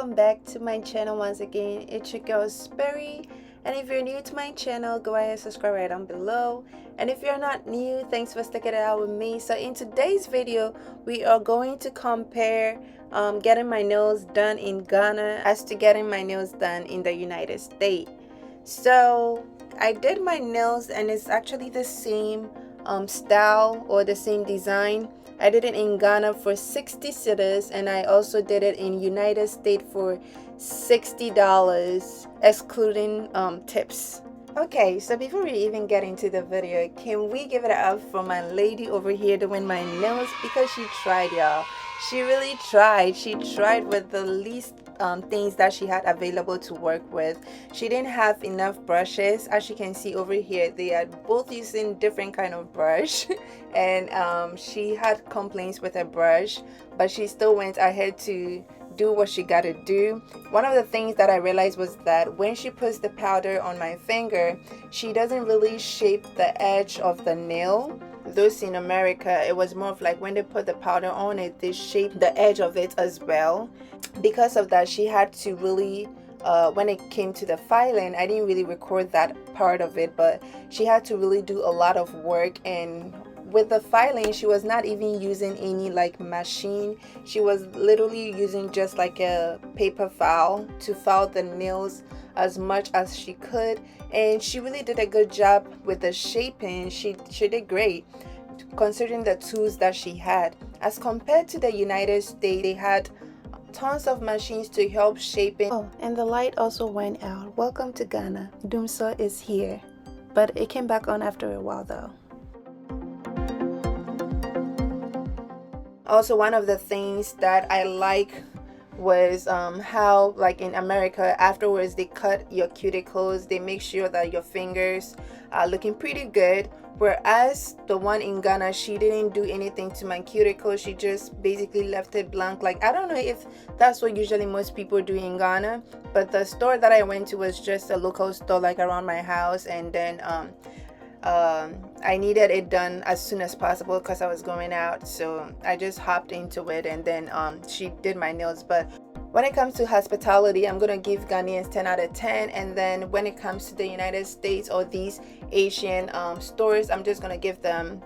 welcome back to my channel once again. It's your girl Sperry, and if you're new to my channel, go ahead and subscribe right down below. And if you're not new, thanks for sticking it out with me. So in today's video, we are going to compare getting my nails done in Ghana as to getting my nails done in the United States. So I did my nails and it's actually the same style or the same design. I did it in Ghana for 60 cedis, and I also did it in United States for $60 excluding tips. Okay, so before we even get into the video, can we give it up for my lady over here doing my nails? Because she tried, y'all. She really tried. She tried with the least things that she had available to work with. She didn't have enough brushes. As you can see over here, they are both using different kind of brush and she had complaints with her brush, but she still went ahead to do what she got to do. One of the things that I realized was that when she puts the powder on my finger, she doesn't really shape the edge of the nail. Those in America, it was more of like when they put the powder on it, they shape the edge of it as well. Because of that, she had to really when it came to the filing, I didn't really record that part of it, but she had to really do a lot of work. And with the filing, she was not even using any like machine. She was literally using just like a paper file to file the nails as much as she could, and she really did a good job with the shaping. She did great considering the tools that she had. As compared to the United States, they had tons of machines to help shaping. Oh, and the light also went out. Welcome to Ghana. Doomsaw is here, but it came back on after a while though. Also, one of the things that I like was how, like in America, afterwards they cut your cuticles. They make sure that your fingers are looking pretty good, whereas the one in Ghana, she didn't do anything to my cuticle. She just basically left it blank. Like, I don't know if that's what usually most people do in Ghana, but the store that I went to was just a local store like around my house, and then I needed it done as soon as possible because I was going out, so I just hopped into it, and then she did my nails. But when it comes to hospitality, I'm gonna give Ghanaians 10 out of 10, and then when it comes to the United States or these Asian stores, I'm just gonna give them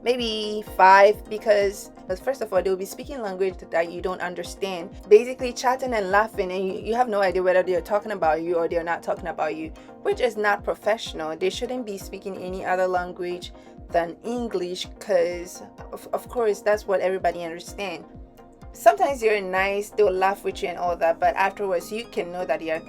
maybe 5, because first of all, they will be speaking language that you don't understand, basically chatting and laughing, and you have no idea whether they're talking about you or they're not talking about you, which is not professional. They shouldn't be speaking any other language than English, because of course that's what everybody understands. Sometimes you're nice, they'll laugh with you and all that, but afterwards you can know that they're,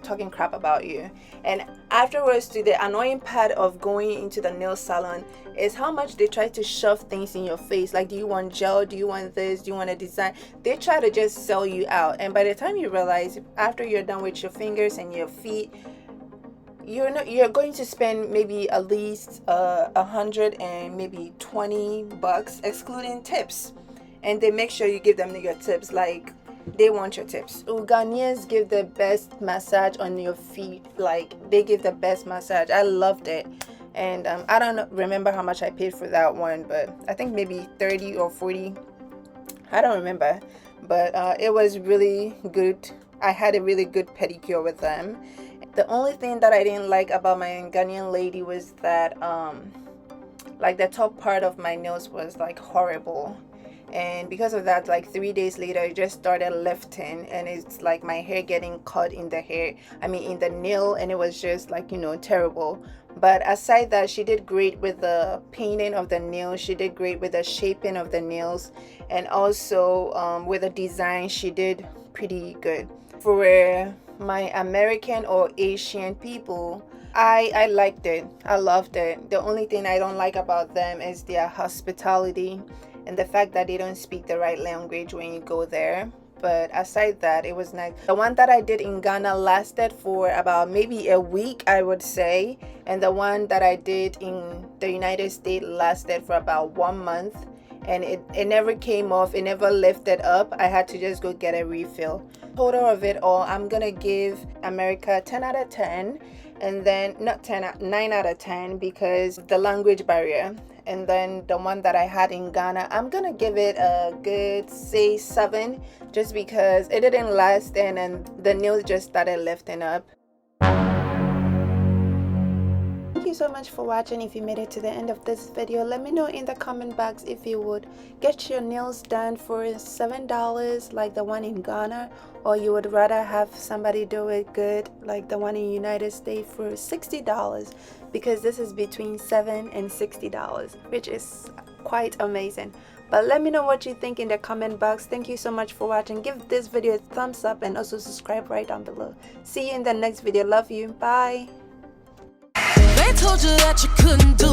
talking crap about you. And afterwards, to the annoying part of going into the nail salon is how much they try to shove things in your face. Like, do you want gel? Do you want this? Do you want a design? They try to just sell you out. And by the time you realize, after you're done with your fingers and your feet, you're going to spend maybe at least $100 and maybe $20 excluding tips. And they make sure you give them your tips, like they want your tips. Ghanaians give the best massage on your feet. Like, they give the best massage. I loved it. And I don't remember how much I paid for that one, but I think maybe 30 or 40. I don't remember, but it was really good. I had a really good pedicure with them. The only thing that I didn't like about my Ghanaian lady was that like the top part of my nails was like horrible. And because of that, like 3 days later, it just started lifting, and it's like my hair getting caught in the in the nail, and it was just like, terrible. But aside that, she did great with the painting of the nails. She did great with the shaping of the nails, and also with the design, she did pretty good. For my American or Asian people, I liked it. I loved it. The only thing I don't like about them is their hospitality and the fact that they don't speak the right language when you go there. But aside that, it was nice. The one that I did in Ghana lasted for about maybe a week, I would say, and the one that I did in the United States lasted for about 1 month, and it never came off. It never lifted up. I had to just go get a refill. Total of it all, I'm gonna give America 10 out of 10, and then not 9 out of 10 because the language barrier. And then the one that I had in Ghana, I'm gonna give it a good, say, 7, just because it didn't last and the nails just started lifting up. Thank you so much for watching. If you made it to the end of this video, let me know in the comment box if you would get your nails done for $7 like the one in Ghana, or you would rather have somebody do it good like the one in United States for $60, because this is between $7 and $60, which is quite amazing. But let me know what you think in the comment box. Thank you so much for watching. Give this video a thumbs up and also subscribe right down below. See you in the next video. Love you. Bye. They told you that you couldn't do